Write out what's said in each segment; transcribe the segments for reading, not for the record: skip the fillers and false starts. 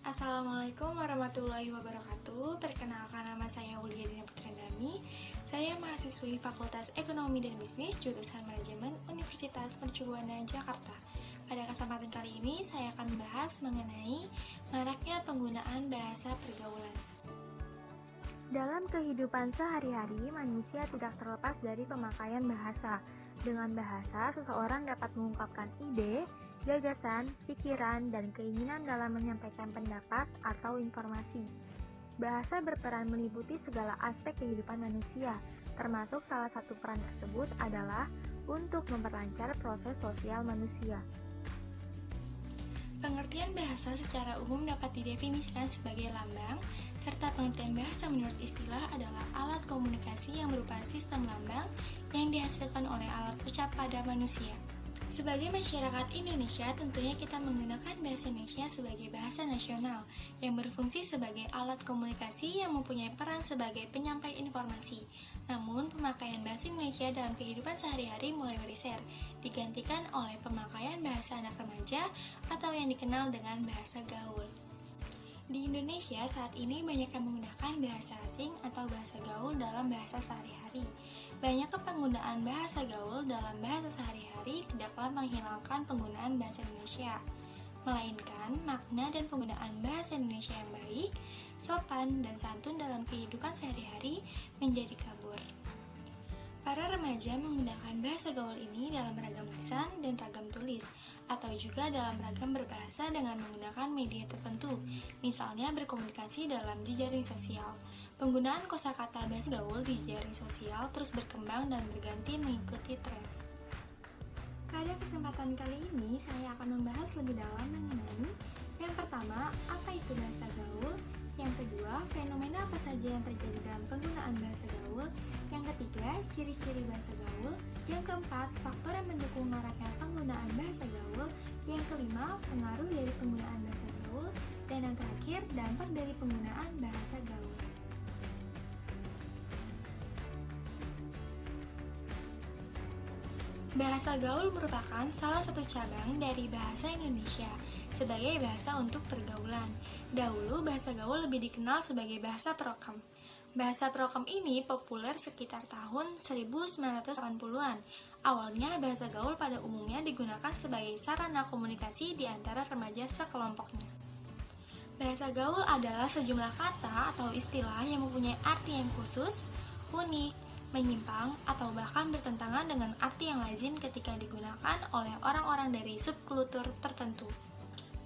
Assalamualaikum warahmatullahi wabarakatuh. Perkenalkan, nama saya Aulia Dina Putrandani. Saya mahasiswi Fakultas Ekonomi dan Bisnis jurusan Manajemen Universitas Mercubuana Jakarta. Pada kesempatan kali ini saya akan membahas mengenai maraknya penggunaan bahasa pergaulan. Dalam kehidupan sehari-hari, manusia tidak terlepas dari pemakaian bahasa. Dengan bahasa, seseorang dapat mengungkapkan ide, gagasan, pikiran, dan keinginan dalam menyampaikan pendapat atau informasi. Bahasa berperan meliputi segala aspek kehidupan manusia, termasuk salah satu peran tersebut adalah untuk memperlancar proses sosial manusia. Pengertian bahasa secara umum dapat didefinisikan sebagai lambang, serta pengertian bahasa menurut istilah adalah alat komunikasi yang berupa sistem lambang yang dihasilkan oleh alat ucap pada manusia. Sebagai masyarakat Indonesia, tentunya kita menggunakan bahasa Indonesia sebagai bahasa nasional yang berfungsi sebagai alat komunikasi yang mempunyai peran sebagai penyampai informasi. Namun, pemakaian bahasa Indonesia dalam kehidupan sehari-hari mulai bergeser, digantikan oleh pemakaian bahasa anak remaja atau yang dikenal dengan bahasa gaul. Di Indonesia saat ini banyak yang menggunakan bahasa asing atau bahasa gaul dalam bahasa sehari-hari. Banyaknya penggunaan bahasa gaul dalam bahasa sehari-hari tidaklah menghilangkan penggunaan bahasa Indonesia, melainkan makna dan penggunaan bahasa Indonesia yang baik, sopan, dan santun dalam kehidupan sehari-hari menjadi kabur. Para remaja menggunakan bahasa gaul ini dalam ragam lisan dan ragam tulis, atau juga dalam ragam berbahasa dengan menggunakan media tertentu, misalnya berkomunikasi dalam jejaring sosial. Penggunaan kosakata bahasa gaul di jejaring sosial terus berkembang dan berganti mengikuti tren. Pada kesempatan kali ini, saya akan membahas lebih dalam mengenai yang pertama, apa itu bahasa gaul? Yang kedua, fenomena apa saja yang terjadi dalam penggunaan bahasa gaul? Yang ketiga, ciri-ciri bahasa gaul. Yang keempat, faktor yang mendukung maraknya penggunaan bahasa gaul. Yang kelima, pengaruh dari penggunaan bahasa gaul. Dan yang terakhir, dampak dari penggunaan bahasa gaul. Bahasa gaul merupakan salah satu cabang dari bahasa Indonesia sebagai bahasa untuk pergaulan. Dahulu, bahasa gaul lebih dikenal sebagai bahasa prokem. Bahasa prokem ini populer sekitar tahun 1980-an. Awalnya, bahasa gaul pada umumnya digunakan sebagai sarana komunikasi di antara remaja sekelompoknya. Bahasa gaul adalah sejumlah kata atau istilah yang mempunyai arti yang khusus, unik, menyimpang, atau bahkan bertentangan dengan arti yang lazim ketika digunakan oleh orang-orang dari subkultur tertentu.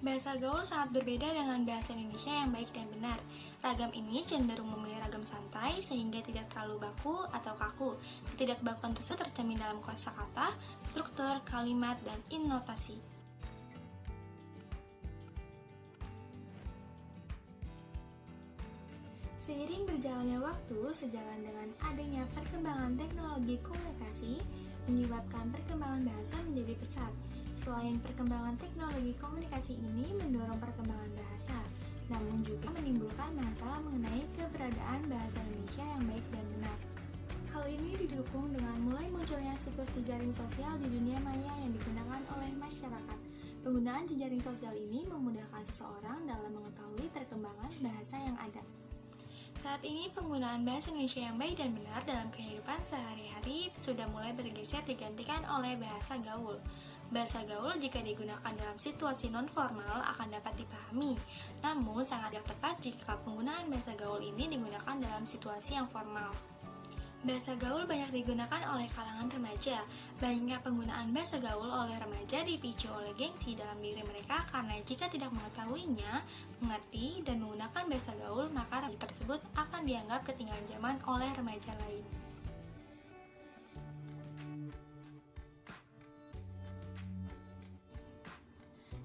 Bahasa gaul sangat berbeda dengan bahasa Indonesia yang baik dan benar. Ragam ini cenderung memilih ragam santai sehingga tidak terlalu baku atau kaku. Ketidakbakuan tersebut tercermin dalam kosakata, struktur, kalimat, dan innotasi. Seiring berjalannya waktu, sejalan dengan adanya perkembangan teknologi komunikasi, menyebabkan perkembangan bahasa menjadi pesat. Selain perkembangan teknologi komunikasi ini mendorong perkembangan bahasa, namun juga menimbulkan masalah mengenai keberadaan bahasa Indonesia yang baik dan benar. Hal ini didukung dengan mulai munculnya situs jejaring sosial di dunia maya yang digunakan oleh masyarakat. Penggunaan jejaring sosial ini memudahkan seseorang dalam mengetahui perkembangan bahasa yang ada. Saat ini penggunaan bahasa Indonesia yang baik dan benar dalam kehidupan sehari-hari sudah mulai bergeser digantikan oleh bahasa gaul. Bahasa gaul jika digunakan dalam situasi non-formal akan dapat dipahami, namun sangat tidak tepat jika penggunaan bahasa gaul ini digunakan dalam situasi yang formal. Bahasa gaul banyak digunakan oleh kalangan remaja. Banyaknya penggunaan bahasa gaul oleh remaja dipicu oleh gengsi dalam diri mereka karena jika tidak mengetahuinya, mengerti, dan menggunakan bahasa gaul, maka remaja tersebut akan dianggap ketinggalan zaman oleh remaja lain.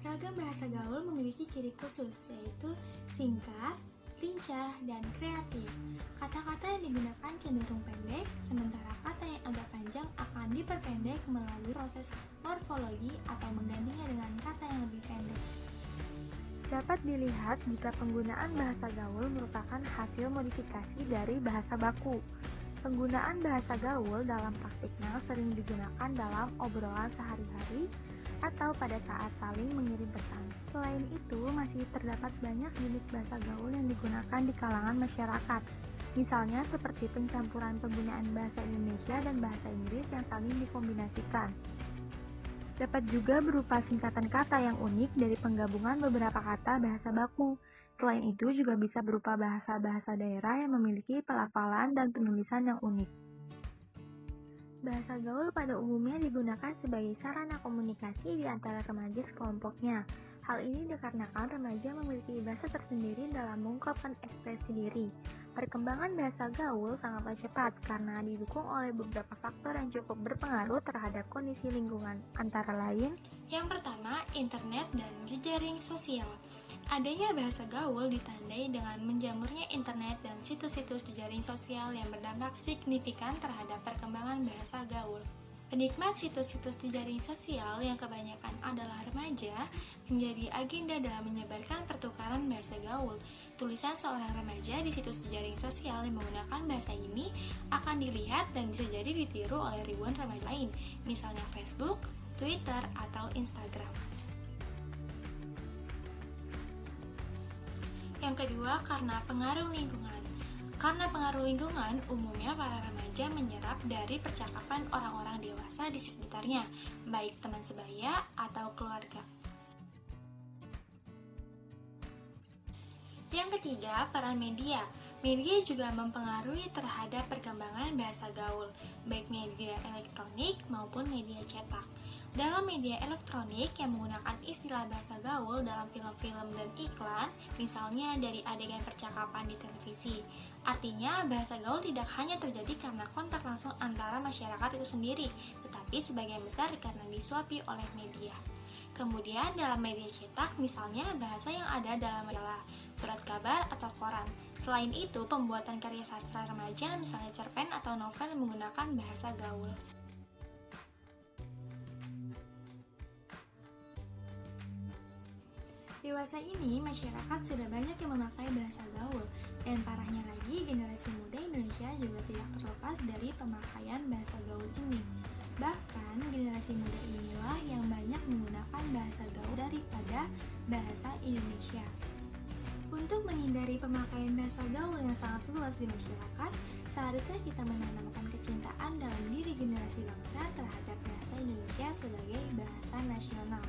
Ragam bahasa gaul memiliki ciri khusus, yaitu singkat, lincah, dan kreatif. Kata-kata yang digunakan cenderung pendek, sementara kata yang agak panjang akan diperpendek melalui proses morfologi atau menggantinya dengan kata yang lebih pendek. Dapat dilihat jika penggunaan bahasa gaul merupakan hasil modifikasi dari bahasa baku. Penggunaan bahasa gaul dalam praktiknya sering digunakan dalam obrolan sehari-hari atau pada saat saling mengirim pesan. Selain itu, masih terdapat banyak jenis bahasa gaul yang digunakan di kalangan masyarakat. Misalnya seperti pencampuran penggunaan bahasa Indonesia dan bahasa Inggris yang saling dikombinasikan. Dapat juga berupa singkatan kata yang unik dari penggabungan beberapa kata bahasa baku. Selain itu juga bisa berupa bahasa-bahasa daerah yang memiliki pelafalan dan penulisan yang unik. Bahasa gaul pada umumnya digunakan sebagai sarana komunikasi di antara remaja sekelompoknya. Hal ini dikarenakan remaja memiliki bahasa tersendiri dalam mengungkapkan ekspresi diri. Perkembangan bahasa gaul sangatlah cepat karena didukung oleh beberapa faktor yang cukup berpengaruh terhadap kondisi lingkungan, antara lain: Yang pertama, internet dan jejaring sosial. Adanya bahasa gaul ditandai dengan menjamurnya internet dan situs-situs jejaring sosial yang berdampak signifikan terhadap perkembangan bahasa gaul. Penikmat situs-situs jejaring sosial yang kebanyakan adalah remaja menjadi agenda dalam menyebarkan pertukaran bahasa gaul. Tulisan seorang remaja di situs jejaring sosial yang menggunakan bahasa ini akan dilihat dan bisa jadi ditiru oleh ribuan remaja lain, misalnya Facebook, Twitter, atau Instagram. Yang kedua, karena pengaruh lingkungan. Karena pengaruh lingkungan, umumnya para remaja menyerap dari percakapan orang-orang dewasa di sekitarnya, baik teman sebaya atau keluarga. Yang ketiga, peran media. Media juga mempengaruhi terhadap perkembangan bahasa gaul, baik media elektronik maupun media cetak. Dalam media elektronik yang menggunakan istilah bahasa gaul dalam film-film dan iklan, misalnya dari adegan percakapan di televisi. Artinya, bahasa gaul tidak hanya terjadi karena kontak langsung antara masyarakat itu sendiri, tetapi sebagian besar karena disuapi oleh media. Kemudian dalam media cetak, misalnya bahasa yang ada dalam majalah, surat kabar, atau koran. Selain itu, pembuatan karya sastra remaja, misalnya cerpen atau novel menggunakan bahasa gaul. Dewasa ini, masyarakat sudah banyak yang memakai bahasa gaul, dan parahnya lagi, generasi muda Indonesia juga tidak terlepas dari pemakaian bahasa gaul ini. Bahkan, generasi muda inilah yang banyak menggunakan bahasa gaul daripada bahasa Indonesia. Untuk menghindari pemakaian bahasa gaul yang sangat luas di masyarakat, seharusnya kita menanamkan kecintaan dalam diri generasi bangsa terhadap bahasa Indonesia sebagai bahasa nasional.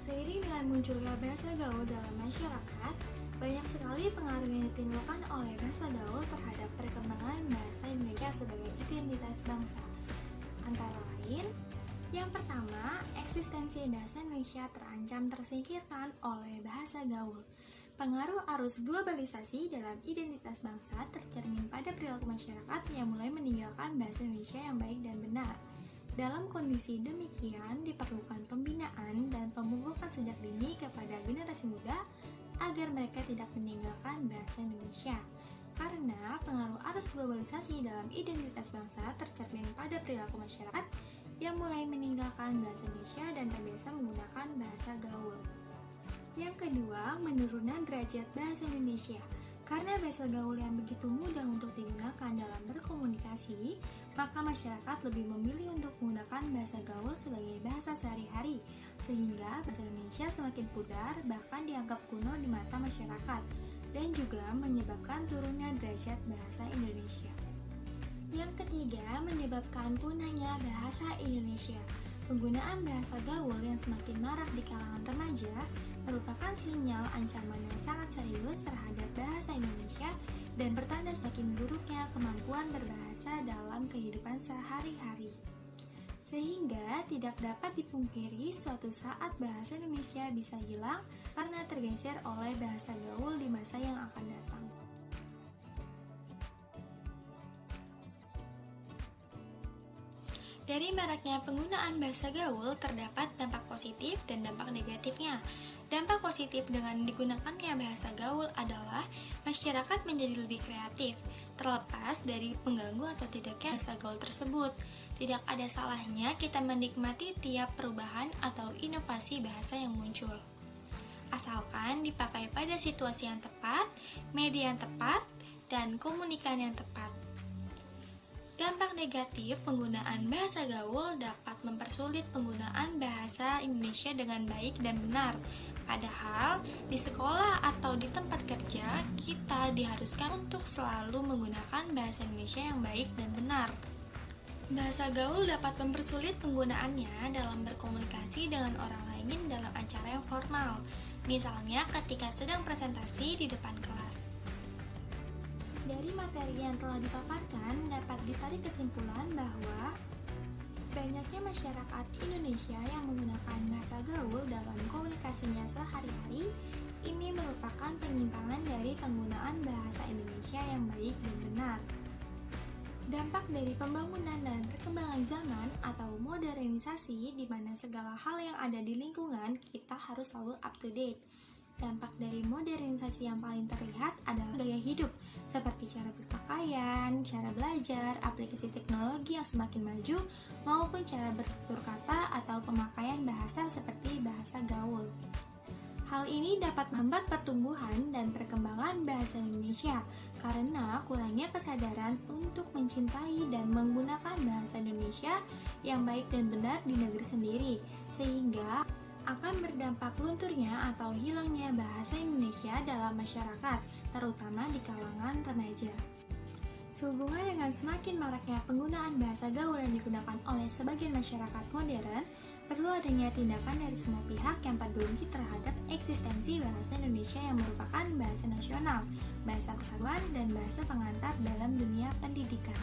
Seiring dengan munculnya bahasa gaul dalam masyarakat, banyak sekali pengaruh yang ditimbulkan oleh bahasa gaul terhadap perkembangan bahasa Indonesia sebagai identitas bangsa. Antara lain, yang pertama, eksistensi bahasa Indonesia terancam tersingkirkan oleh bahasa gaul. Pengaruh arus globalisasi dalam identitas bangsa tercermin pada perilaku masyarakat yang mulai meninggalkan bahasa Indonesia yang baik dan benar. Dalam kondisi demikian, diperlukan pembinaan dan pemupukan sejak dini kepada generasi muda agar mereka tidak meninggalkan bahasa Indonesia. Karena pengaruh arus globalisasi dalam identitas bangsa tercermin pada perilaku masyarakat yang mulai meninggalkan bahasa Indonesia dan terbiasa menggunakan bahasa gaul. Yang kedua, menurunnya derajat bahasa Indonesia. Karena bahasa gaul yang begitu mudah untuk digunakan dalam berkomunikasi, maka masyarakat lebih memilih untuk menggunakan bahasa gaul sebagai bahasa sehari-hari, sehingga bahasa Indonesia semakin pudar bahkan dianggap kuno di mata masyarakat, dan juga menyebabkan turunnya derajat bahasa Indonesia. Yang ketiga, menyebabkan punahnya bahasa Indonesia. Penggunaan bahasa gaul yang semakin marak di kalangan remaja merupakan sinyal ancaman yang sangat serius terhadap bahasa Indonesia dan pertanda semakin buruknya kemampuan berbahasa dalam kehidupan sehari-hari. Sehingga tidak dapat dipungkiri suatu saat bahasa Indonesia bisa hilang karena tergeser oleh bahasa gaul di masa yang akan datang. Dari maraknya penggunaan bahasa gaul terdapat dampak positif dan dampak negatifnya. Dampak positif dengan digunakannya bahasa gaul adalah masyarakat menjadi lebih kreatif, terlepas dari pengganggu atau tidaknya bahasa gaul tersebut. Tidak ada salahnya kita menikmati tiap perubahan atau inovasi bahasa yang muncul. Asalkan dipakai pada situasi yang tepat, media yang tepat, dan komunikan yang tepat. Dampak negatif penggunaan bahasa gaul dapat mempersulit penggunaan bahasa Indonesia dengan baik dan benar. Padahal, di sekolah atau di tempat kerja, kita diharuskan untuk selalu menggunakan bahasa Indonesia yang baik dan benar. Bahasa gaul dapat mempersulit penggunaannya dalam berkomunikasi dengan orang lain dalam acara yang formal, misalnya ketika sedang presentasi di depan kelas. Dari materi yang telah dipaparkan, dapat ditarik kesimpulan bahwa banyaknya masyarakat Indonesia yang menggunakan bahasa gaul dalam komunikasinya sehari-hari ini merupakan penyimpangan dari penggunaan bahasa Indonesia yang baik dan benar. Dampak dari pembangunan dan perkembangan zaman atau modernisasi di mana segala hal yang ada di lingkungan kita harus selalu up to date. Dampak dari modernisasi yang paling terlihat adalah gaya hidup, seperti cara berpakaian, cara belajar, aplikasi teknologi yang semakin maju, maupun cara bertutur kata atau pemakaian bahasa seperti bahasa gaul. Hal ini dapat menghambat pertumbuhan dan perkembangan bahasa Indonesia karena kurangnya kesadaran untuk mencintai dan menggunakan bahasa Indonesia yang baik dan benar di negeri sendiri, sehingga akan berdampak lunturnya atau hilangnya bahasa Indonesia dalam masyarakat, terutama di kalangan remaja. Sehubungan dengan semakin maraknya penggunaan bahasa gaul yang digunakan oleh sebagian masyarakat modern, perlu adanya tindakan dari semua pihak yang peduli terhadap eksistensi bahasa Indonesia yang merupakan bahasa nasional, bahasa persatuan, dan bahasa pengantar dalam dunia pendidikan.